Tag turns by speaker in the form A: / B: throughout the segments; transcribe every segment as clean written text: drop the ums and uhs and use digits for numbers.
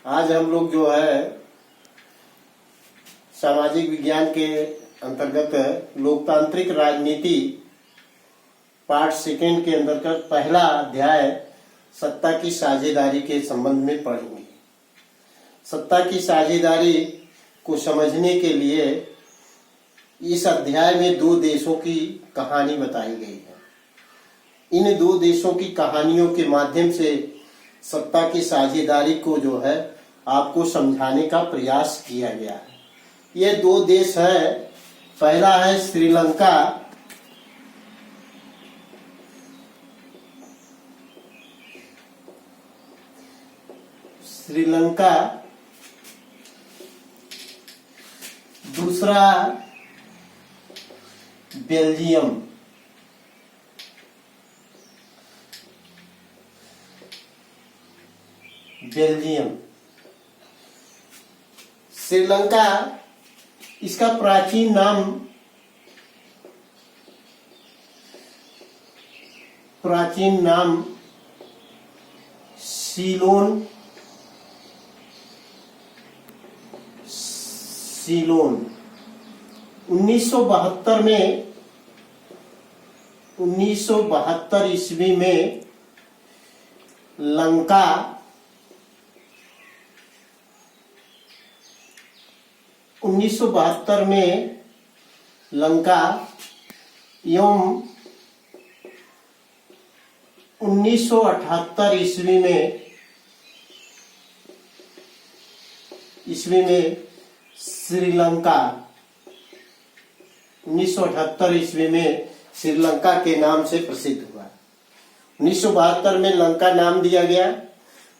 A: आज हम लोग जो है सामाजिक विज्ञान के अंतर्गत लोकतांत्रिक राजनीति पार्ट सेकेंड के अंतर्गत पहला अध्याय सत्ता की साझेदारी के संबंध में पढ़ेंगे। सत्ता की साझेदारी को समझने के लिए इस अध्याय में दो देशों की कहानी बताई गई है। इन दो देशों की कहानियों के माध्यम से सत्ता की साझेदारी को जो है आपको समझाने का प्रयास किया गया है। ये दो देश है, पहला है श्रीलंका, दूसरा बेल्जियम। श्रीलंका इसका प्राचीन नाम सीलोन 1972 ईस्वी में लंका एवं 1978 ईस्वी में श्रीलंका 1978 ईस्वी में श्रीलंका के नाम से प्रसिद्ध हुआ। 1972 में लंका नाम दिया गया,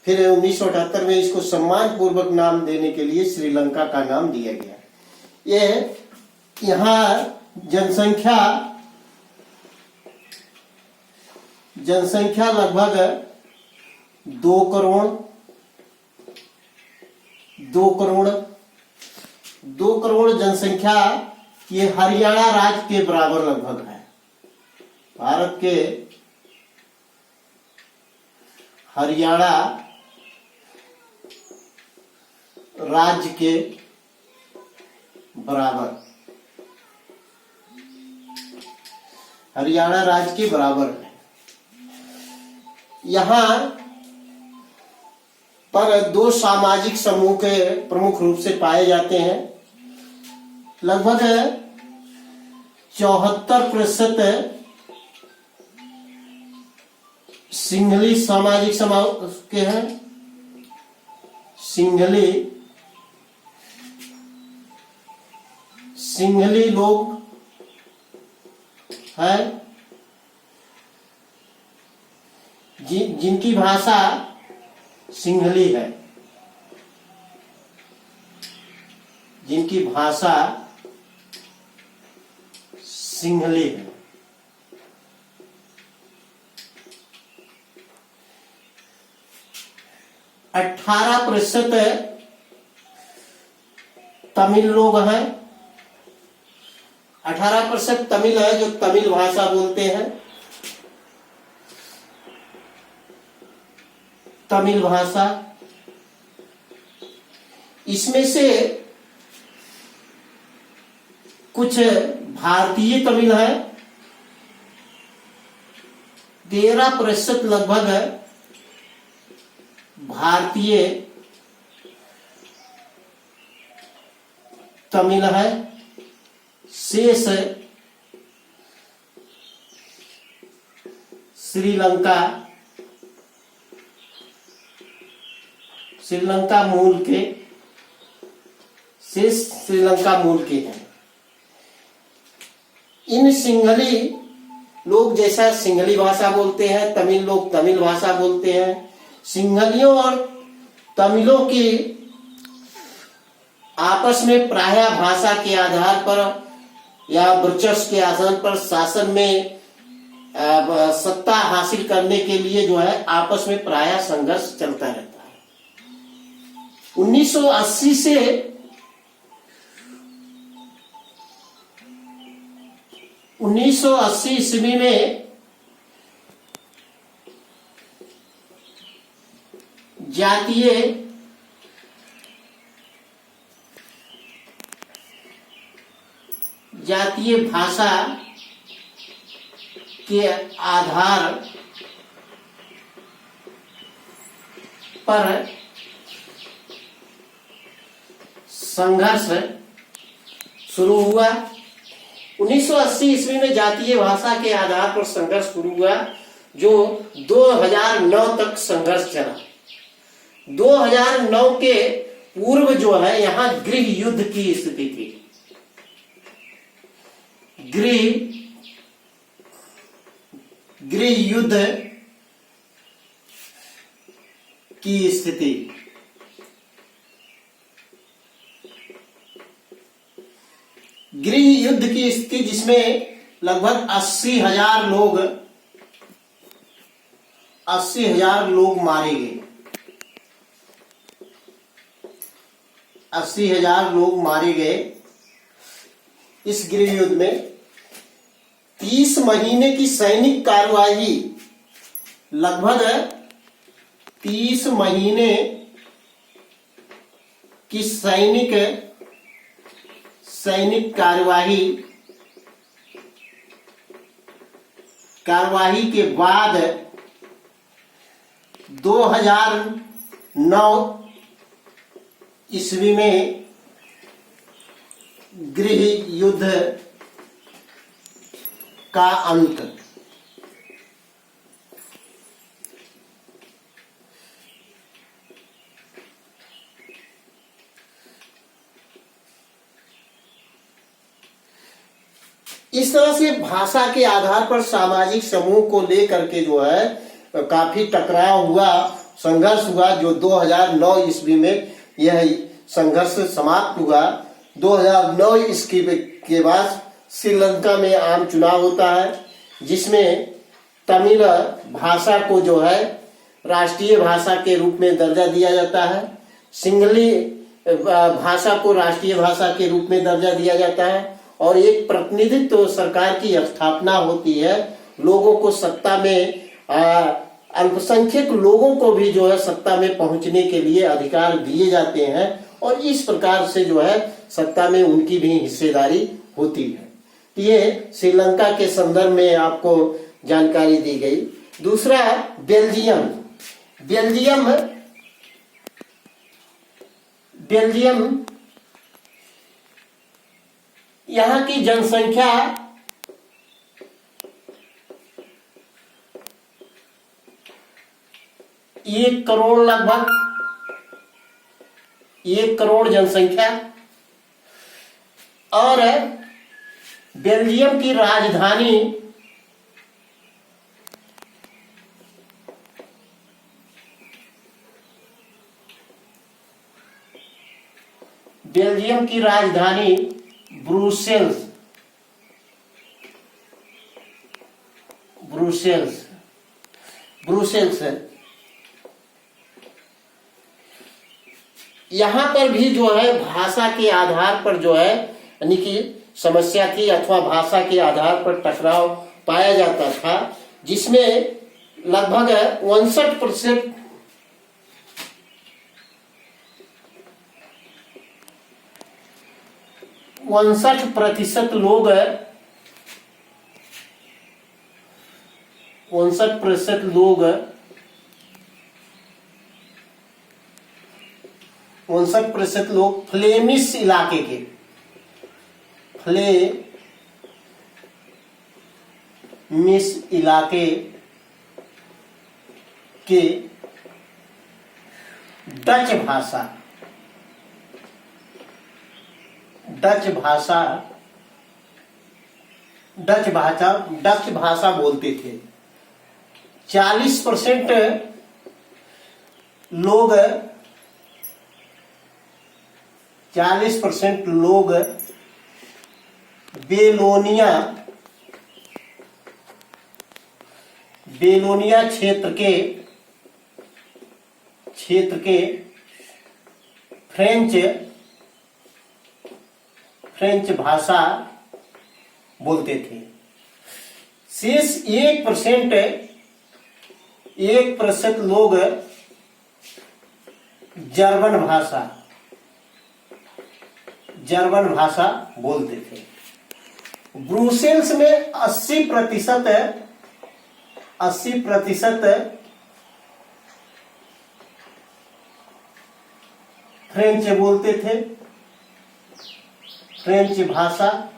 A: फिर 1978 में इसको सम्मान पूर्वक नाम देने के लिए श्रीलंका का नाम दिया गया। ये यहाँ जनसंख्या लगभग 2 करोड़ जनसंख्या, ये हरियाणा राज्य के बराबर लगभग है। भारत के हरियाणा राज्य के बराबर, है। यहाँ पर दो सामाजिक समूह के प्रमुख रूप से पाए जाते हैं। लगभग 74% सिंघली सामाजिक समाज के हैं। सिंघली लोग हैं जिनकी भाषा सिंघली है। 18% तमिल लोग हैं। 18% तमिल है जो तमिल भाषा बोलते हैं। तमिल भाषा, इसमें से कुछ भारतीय तमिल है। 13% लगभग भारतीय तमिल है। शेष श्रीलंका मूल के हैं। इन सिंघली लोग जैसा सिंघली भाषा बोलते हैं, तमिल लोग तमिल भाषा बोलते हैं। सिंघलियों और तमिलों की आपस में प्रायः भाषा के आधार पर या वर्चस्व के आधार पर शासन में सत्ता हासिल करने के लिए जो है आपस में प्रायः संघर्ष चलता रहता है। 1980 से 1980 ईस्वी में जातीय जातीय भाषा के आधार पर संघर्ष शुरू हुआ। 1980 ईस्वी में जातीय भाषा के आधार पर संघर्ष शुरू हुआ, जो 2009 तक संघर्ष चला। 2009 के पूर्व जो है यहाँ गृह युद्ध की स्थिति थी। गृह युद्ध की स्थिति। गृह युद्ध की स्थिति जिसमें लगभग 80,000 लोग मारे गए। 80,000 लोग मारे गए इस गृह युद्ध में। 30 महीने की सैनिक कार्यवाही, लगभग 30 महीने की सैनिक कार्यवाही के बाद 2009 ईस्वी में गृह युद्ध का अंत। इस तरह से भाषा के आधार पर सामाजिक समूह को लेकर के जो है काफी टकराव हुआ, संघर्ष हुआ, जो 2009 ईस्वी में यह संघर्ष समाप्त हुआ। 2009 ईस्वी के बाद श्रीलंका में आम चुनाव होता है, जिसमें तमिल भाषा को जो है राष्ट्रीय भाषा के रूप में दर्जा दिया जाता है। सिंहली भाषा को राष्ट्रीय भाषा के रूप में दर्जा दिया जाता है और एक प्रतिनिधित्व सरकार की स्थापना होती है। लोगों को सत्ता में, अल्पसंख्यक लोगों को भी जो है सत्ता में पहुंचने के लिए अधिकार दिए जाते हैं और इस प्रकार से जो है सत्ता में उनकी भी हिस्सेदारी होती है। ये श्रीलंका के संदर्भ में आपको जानकारी दी गई। दूसरा बेल्जियम यहाँ की जनसंख्या 1 करोड़, लगभग 1 करोड़ जनसंख्या, और बेल्जियम की राजधानी ब्रुसेल्स है। यहाँ पर भी जो है भाषा के आधार पर जो है यानी कि समस्या थी अथवा भाषा के आधार पर टकराव पाया जाता था, जिसमें लगभग 59% लोग 59% लोग फ्लेमिश इलाके के डच भाषा बोलते थे। 40% लोग बेलोनिया क्षेत्र के फ्रेंच भाषा बोलते थे। शेष 1% लोग जर्मन भाषा बोलते थे। ब्रुसेल्स में 80% फ्रेंच बोलते थे, फ्रेंच भाषा।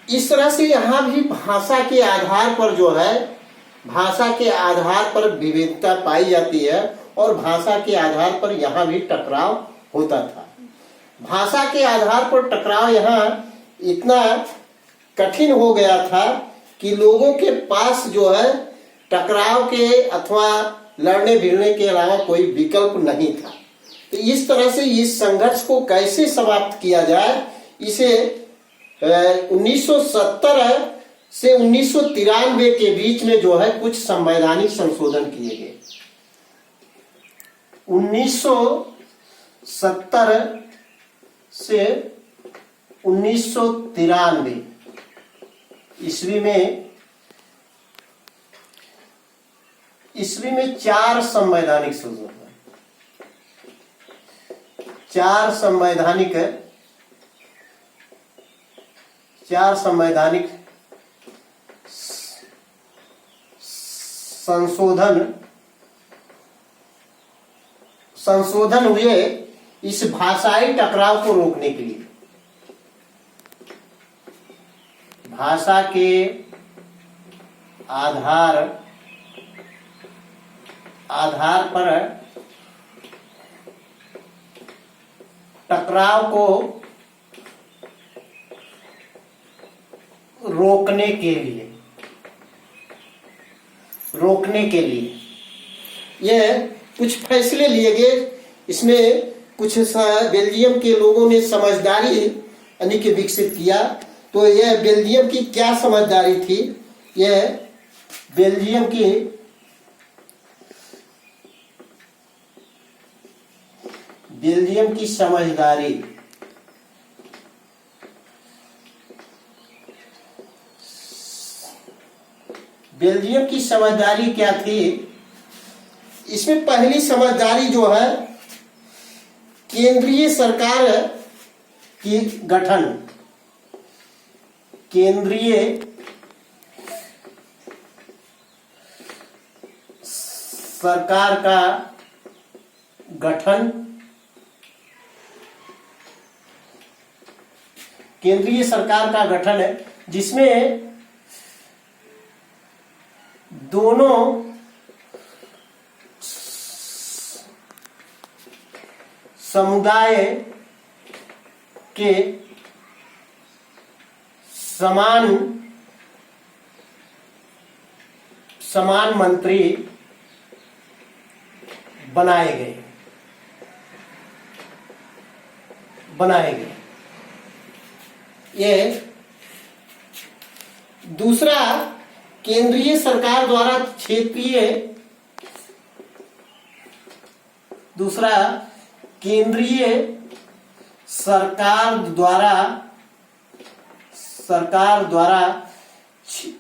A: इस तरह से यहाँ भी भाषा के आधार पर जो है, भाषा के आधार पर विविधता पाई जाती है और भाषा के आधार पर यहाँ भी टकराव होता था। भाषा के आधार पर टकराव यहाँ इतना कठिन हो गया था कि लोगों के पास जो है टकराव के अथवा लड़ने भिड़ने के अलावा कोई विकल्प नहीं था। तो इस तरह से इस संघर्ष को कैसे समाप्त किया जाए, इसे 1970 से 1993 के बीच में जो है कुछ संवैधानिक संशोधन किए गए। 1970 से 1993 ईस्वी में 4 संवैधानिक संशोधन, 4 संवैधानिक संशोधन हुए इस भाषाई टकराव को रोकने के लिए। भाषा के आधार पर टकराव को रोकने के लिए यह कुछ फैसले लिए गए। इसमें कुछ बेल्जियम के लोगों ने समझदारी यानी कि विकसित किया। तो यह बेल्जियम की क्या समझदारी थी? यह बेल्जियम की समझदारी क्या थी? इसमें पहली समझदारी जो है केंद्रीय सरकार की गठन, केंद्रीय सरकार का गठन, केंद्रीय सरकार का गठन है जिसमें दोनों समुदाय के समान मंत्री बनाए गए। ये दूसरा, केंद्रीय सरकार द्वारा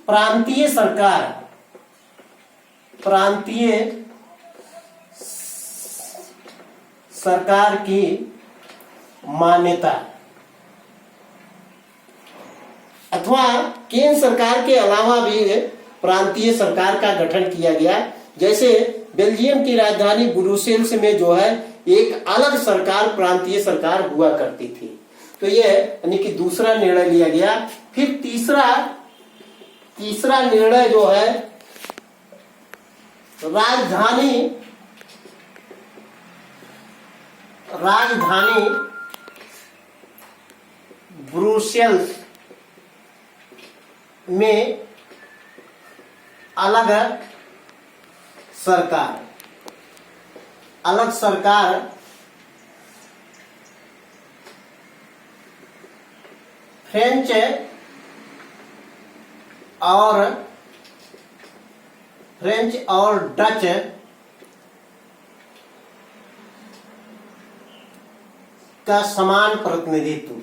A: प्रांतीय सरकार की मान्यता, अथवा केंद्र सरकार के अलावा भी प्रांतीय सरकार का गठन किया गया। जैसे बेल्जियम की राजधानी ब्रुसेल्स में जो है एक अलग सरकार, प्रांतीय सरकार हुआ करती थी। तो यह यानी कि दूसरा निर्णय लिया गया। फिर तीसरा निर्णय जो है राजधानी ब्रुसेल्स में अलग सरकार फ्रेंच और डच का समान प्रतिनिधित्व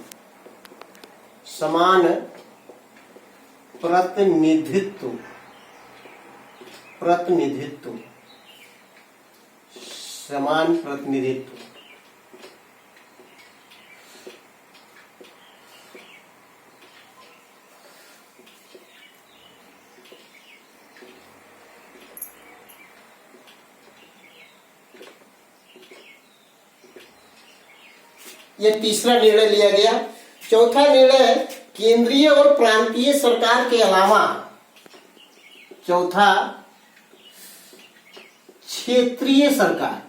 A: ये तीसरा निर्णय लिया गया। चौथा निर्णय, केंद्रीय और प्रांतीय सरकार के अलावा चौथा क्षेत्रीय सरकार,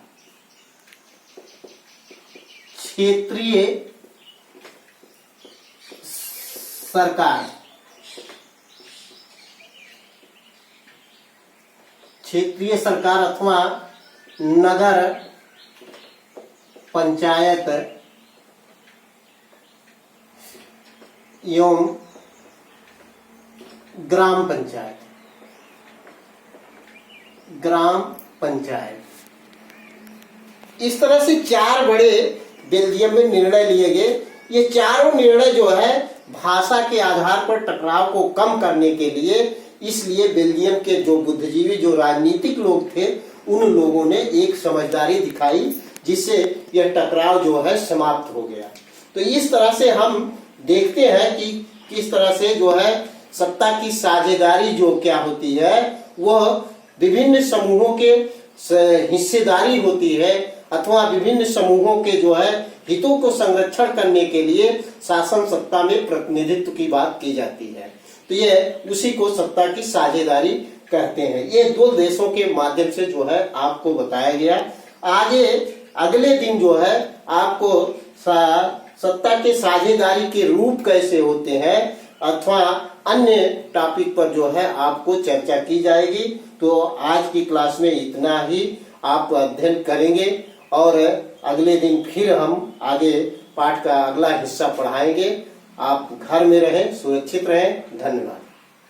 A: क्षेत्रीय सरकार, क्षेत्रीय सरकार अथवा नगर पंचायत एवं ग्राम पंचायत, ग्राम पंचायत, इस तरह से 4 बड़े बेल्जियम में निर्णय लिए गए। ये चारों निर्णय जो है भाषा के आधार पर टकराव को कम करने के लिए, इसलिए बेल्जियम के जो बुद्धिजीवी, जो राजनीतिक लोग थे, उन लोगों ने एक समझदारी दिखाई जिससे यह टकराव जो है समाप्त हो गया। तो इस तरह से हम देखते हैं कि किस तरह से जो है सत्ता की साझेदारी जो क्या होती है, वह विभिन्न समूहों के हिस्सेदारी होती है अथवा विभिन्न समूहों के जो है हितों को संरक्षण करने के लिए शासन सत्ता में प्रतिनिधित्व की बात की जाती है। तो ये उसी को सत्ता की साझेदारी कहते हैं। ये 2 देशों के माध्यम से जो है आपको बताया गया। आगे अगले दिन जो है आपको सत्ता के साझेदारी के रूप कैसे होते हैं अथवा अन्य टॉपिक पर जो है आपको चर्चा की जाएगी। तो आज की क्लास में इतना ही आप अध्ययन करेंगे और अगले दिन फिर हम आगे पाठ का अगला हिस्सा पढ़ाएंगे। आप घर में रहें, सुरक्षित रहें। धन्यवाद।